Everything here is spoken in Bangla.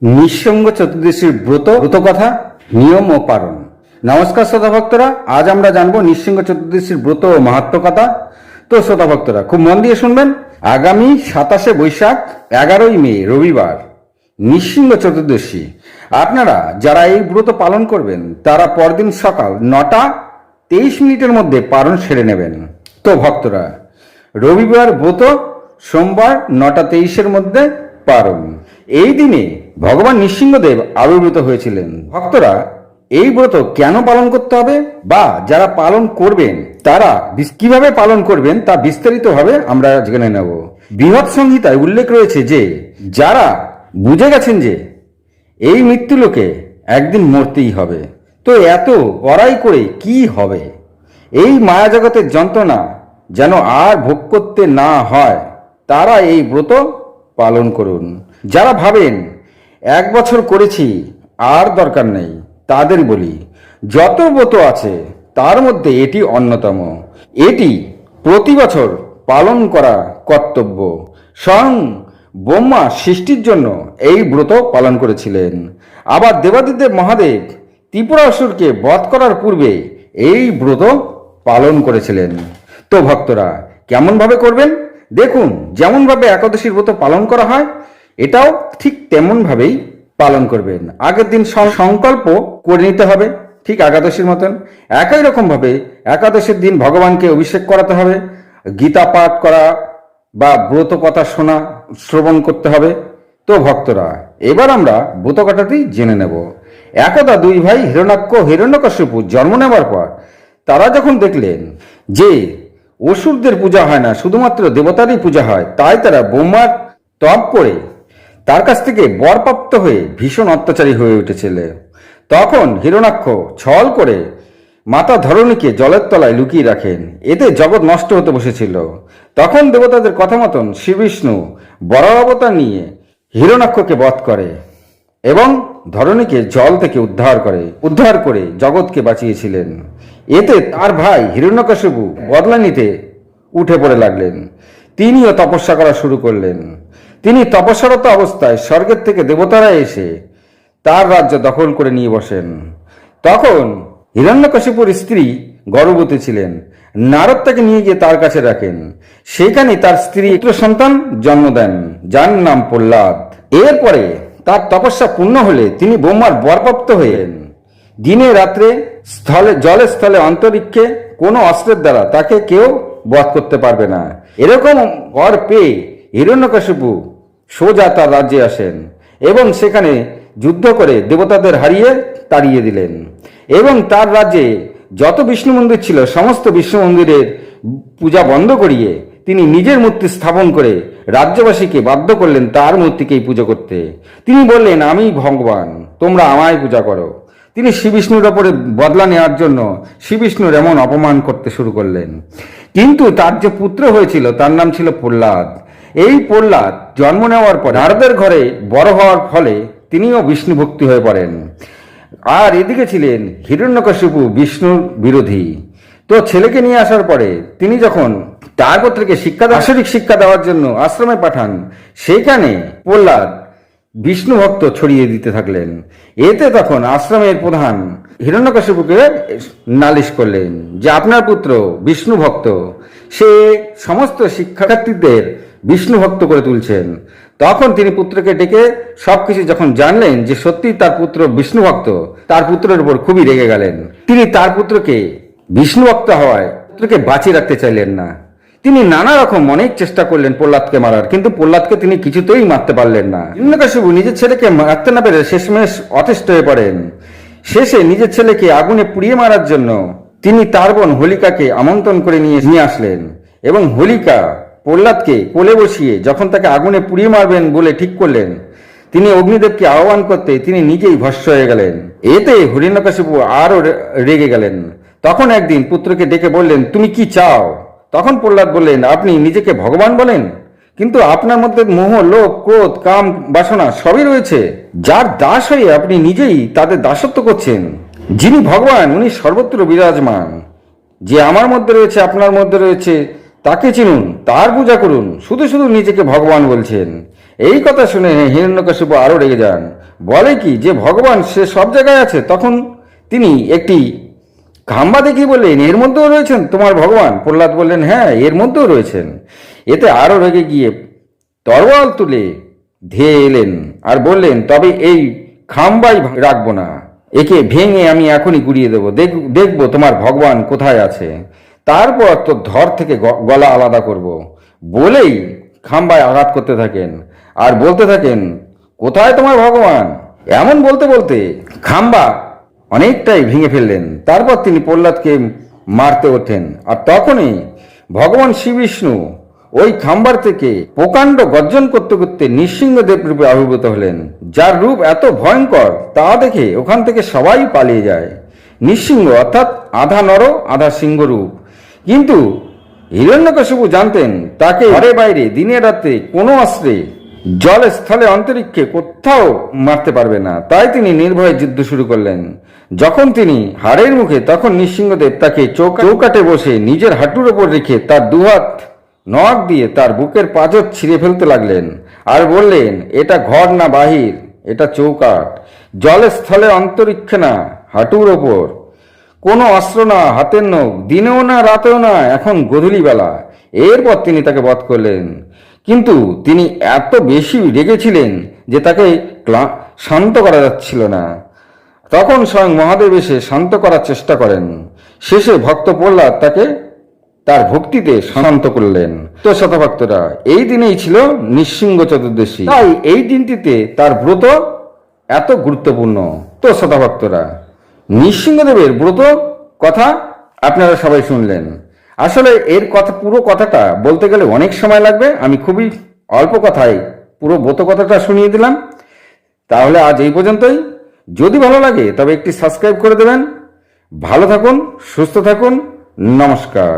নিঃসঙ্গ চতুর্দশীর ব্রত কথা, নিয়ম ও পালন। নমস্কার শ্রোতা ভক্তরা, আজ আমরা জানবো নিঃসঙ্গ চতুর্দশীর ব্রত ও মাহাত্ম্য কথা। তো শ্রোতা ভক্তরা খুব মন দিয়ে শুনবেন। আগামী 27শে বৈশাখ 11ই মে রবিবার নিঃসঙ্গ চতুর্দশী। আপনারা যারা এই ব্রত পালন করবেন তারা পরদিন সকাল 9:23 মধ্যে পালন সেরে নেবেন। তো ভক্তরা, রবিবার ব্রত, সোমবার 9:23 মধ্যে পালন। এই দিনে ভগবান নৃসিংহদেব আবির্ভূত হয়েছিলেন। ভক্তরা, এই ব্রত কেন পালন করতে হবে বা যারা পালন করবেন তারা কিভাবে পালন করবেন তা বিস্তারিতভাবে আমরা জেনে নেব। বৃহৎ সংহিতায় উল্লেখ রয়েছে যে যারা বুঝে গেছেন যে এই মৃত্যুলোকে একদিন মরতেই হবে, তো এত বড়াই করে কি হবে, এই মায়াজগতের যন্ত্রণা যেন আর ভোগ করতে না হয়, তারা এই ব্রত পালন করুন। যারা ভাবেন 1 বছর করেছি আর দরকার নেই, তাদের বলি যত ব্রত আছে তার মধ্যে এটি অন্যতম। এটি প্রতি বছর পালন করা কর্তব্য। স্বয়ং ব্রহ্মা সৃষ্টির জন্য এই ব্রত পালন করেছিলেন। আবার দেবাদিদেব মহাদেব ত্রিপুরাসুরকে বধ করার পূর্বে এই ব্রত পালন করেছিলেন। তো ভক্তরা, কেমন ভাবে করবেন দেখুন। যেমন ভাবে একাদশীর ব্রত পালন করা হয়, এটাও ঠিক তেমন ভাবেই পালন করবেন। আগের দিন সংকল্প করে নিতে হবে, ঠিক একাদশীর মতন। একই রকম ভাবে একাদশীর দিন ভগবানকে অভিষেক করাতে হবে, গীতা পাঠ করা বা ব্রত কথা শ্রবণ করতে হবে। তো ভক্তরা, এবার আমরা ব্রত কথাটি জেনে নেব। একদা 2 ভাই হিরণ্যাক্ষ হিরণ্যকশিপু জন্ম নেবার পর তারা যখন দেখলেন যে অসুরদের পূজা হয় না, শুধুমাত্র দেবতারই পূজা হয়, তাই তারা ব্রহ্মার তপ করে তার কাছ থেকে বরপ্রাপ্ত হয়ে ভীষণ অত্যাচারী হয়ে উঠেছিল। তখন হিরণ্যাক্ষ ছল করে মাতা ধরণীকে জলের তলায় লুকিয়ে রাখেন। এতে জগৎ নষ্ট হতে বসেছিল। তখন দেবতাদের কথা মতন শ্রী বিষ্ণু বরাহ অবতার নিয়ে হিরণ্যাক্ষকে বধ করে এবং ধরণীকে জল থেকে উদ্ধার করে জগৎকে বাঁচিয়েছিলেন। এতে তার ভাই হিরণ্যকশিপু বদলা নিতে উঠে পড়ে লাগলেন। তিনিও তপস্যা করা শুরু করলেন। তিনি তপস্যারত অবস্থায় স্বর্গের থেকে দেবতারা এসে তার রাজ্য দখল করে নিয়ে বসেন। তখন হিরণ্যকশিপুর স্ত্রী গর্ভবতী ছিলেন। নারদ তাকে নিয়ে গিয়ে তার কাছে রাখেন। সেখানে তার স্ত্রী পুত্র সন্তান জন্ম দেন, যার নাম প্রহ্লাদ। এরপরে তার তপস্যা পূর্ণ হলে তিনি ব্রহ্মার বরপ্রাপ্ত হলেন। দিনে রাত্রে জলে স্থলে অন্তরিক্ষে কোনো অস্ত্রের দ্বারা তাকে কেউ বধ করতে পারবে না। এরকম বর পেয়ে হিরণ্যকশিপু সোজা তার রাজ্যে আসেন এবং সেখানে যুদ্ধ করে দেবতাদের হারিয়ে তাড়িয়ে দিলেন এবং তার রাজ্যে যত বিষ্ণু মন্দির ছিল সমস্ত বিষ্ণু মন্দিরের পূজা বন্ধ করিয়ে তিনি নিজের মূর্তি স্থাপন করে রাজ্যবাসীকে বাধ্য করলেন তার মূর্তিকেই পুজো করতে। তিনি বললেন, আমি ভগবান, তোমরা আমায় পূজা করো। তিনি শ্রী বিষ্ণুর ওপরে বদলা নেওয়ার জন্য শ্রী বিষ্ণুর এমন অপমান করতে শুরু করলেন। কিন্তু তার যে পুত্র হয়েছিল তার নাম ছিল প্রহ্লাদ। এই প্রহ্লাদ জন্ম নেওয়ার পর নারদের ঘরে বড় হওয়ার ফলে তিনিও বিষ্ণু ভক্তি হয়ে পড়েন। আর এদিকে ছিলেন হিরণ্যকশিপু বিষ্ণুর বিরোধী। তো ছেলেকে নিয়ে আসার পরে তিনি যখন তার পুত্রকে আসরিক শিক্ষা দেওয়ার জন্য আশ্রমে পাঠান, সেখানে প্রহ্লাদ বিষ্ণু ভক্ত ছড়িয়ে দিতে থাকলেন। এতে তখন আশ্রমের প্রধান হিরণ্যকশিপুকে নালিশ করলেন যে আপনার পুত্র বিষ্ণু ভক্ত, সে সমস্ত শিক্ষার্থীদের বিষ্ণু ভক্ত করে তুলছেন। তখন তিনি পুত্রকে ডেকে সবকিছু যখন জানলেন যে সত্যি তার পুত্র বিষ্ণু ভক্ত, তার পুত্রের উপর খুবই রেগে গেলেন। তিনি তার পুত্রকে বিষ্ণু ভক্ত হওয়ায় পুত্রকে বাঁচিয়ে রাখতে চাইলেন না। তিনি নানা রকম অনেক চেষ্টা করলেন প্রহ্লাদকে মারার, কিন্তু প্রহ্লাদকে তিনি কিছুতেই মারতে পারলেন না। হিরণ্যকশিপু নিজের ছেলেকে মারতে না পেরে শেষমেশ অতিষ্ঠ হয়ে পড়েন। শেষে নিজের ছেলেকে আগুনে পুড়িয়ে মারার জন্য তিনি তার বোন হোলিকাকে আমন্ত্রণ করে নিয়ে আসলেন এবং হোলিকা প্রহ্লাদকে কোলে বসিয়ে যখন তাকে আগুনে পুড়িয়ে মারবেন বলে ঠিক করলেন, তিনি অগ্নিদেবকে আহ্বান করতে তিনি নিজেই ভস্ম হয়ে গেলেন। এতে হিরণ্যকশিপু আরো রেগে গেলেন। তখন একদিন পুত্রকে ডেকে বললেন, তুমি কি চাও? তখন প্রহ্লাদ বললেন, আপনি নিজেকে ভগবান বলেন, কিন্তু আপনার মধ্যে মোহ, লোভ, ক্রোধ, কাম, বাসনা সবই রয়েছে। যার দাস হয়ে আপনি নিজেই তাদের দাসত্ব করছেন। যিনি ভগবান উনি সর্বত্র বিরাজমান। যে আমার মধ্যে রয়েছে, আপনার মধ্যে রয়েছে, তাকে চিনুন, তার পূজা করুন। শুধু শুধু নিজেকে ভগবান বলছেন। এই কথা শুনে হিরণ্যকশিপু আরো রেগে যান, বলে কি যে ভগবান সে সব জায়গায় আছে। তখন তিনি একটি খাম্বা দেখি বললেন, এর মধ্যেও রয়েছেন তোমার ভগবান? প্রহ্লাদ বললেন, হ্যাঁ, এর মধ্যেও রয়েছেন। এতে আরো রেগে গিয়ে তরোয়াল তুলে ধেয়ে এলেন আর বললেন, তবে এই খাম্বাই রাখবো না, একে ভেঙে আমি এখনই গুড়িয়ে দেবো, দেখবো তোমার ভগবান কোথায় আছে, তারপর তো ধর থেকে গলা আলাদা করব। বলেই খাম্বায় আঘাত করতে থাকেন আর বলতে থাকেন, কোথায় তোমার ভগবান? এমন বলতে বলতে খাম্বা অনেকটাই ভেঙে ফেললেন। তারপর তিনি প্রহ্লাদকে মারতে ওঠেন, আর তখনই ভগবান শ্রী বিষ্ণু ওই খাম্বার থেকে প্রকাণ্ড গর্জন করতে করতে নৃসিংহদেব রূপে আবির্ভূত হলেন, যার রূপ এত ভয়ঙ্কর তা দেখে ওখান থেকে সবাই পালিয়ে যায়। নৃসিংহ অর্থাৎ আধা নর আধা সিংহ রূপ। কিন্তু হিরণ্যকশিপু জানতেন তাকে ঘরে বাইরে দিনে রাতে কোনো অস্ত্রে জলে স্থলে অন্তরিক্ষে কোথাও মারতে পারবে না। তাই তিনি নির্ভয়ে যুদ্ধ শুরু করলেন। যখন তিনি হাড়ের মুখে, তখন নৃসিংহদেব তাকে চৌকাটে বসে নিজের হাঁটুর ওপর রেখে তার দুহাত নখ দিয়ে তার বুকের পাঁজর ছিঁড়ে ফেলতে লাগলেন আর বললেন, এটা ঘর না বাহির, এটা চৌকাট, জলে স্থলে অন্তরিক্ষে না, হাঁটুর ওপর, কোনো অস্ত্র না, হাতের নখ, দিনেও না রাতেও না, এখন গধূলি বেলা। এরপর তিনি তাকে বধ করলেন। কিন্তু তিনি এত বেশি রেগেছিলেন যে তাকে শান্ত করা যাচ্ছিল না। তখন স্বয়ং মহাদেব এসে শান্ত করার চেষ্টা করেন। শেষে ভক্ত প্রহ্লাদ তাকে তার ভক্তিতে শান্ত করলেন। তো শতভক্তরা, এই দিনেই ছিল নৃসিংহ চতুর্দশী, তাই এই দিনটিতে তার ব্রত এত গুরুত্বপূর্ণ। তো শতভক্তরা, নৃসিংহদেবের ব্রত কথা আপনারা সবাই শুনলেন। আসলে এর কথা, পুরো কথাটা বলতে গেলে অনেক সময় লাগবে। আমি খুবই অল্প কথায় পুরো ব্রত কথাটা শুনিয়ে দিলাম। তাহলে আজ এই পর্যন্তই। যদি ভালো লাগে তবে একটি সাবস্ক্রাইব করে দেবেন। ভালো থাকুন, সুস্থ থাকুন, নমস্কার।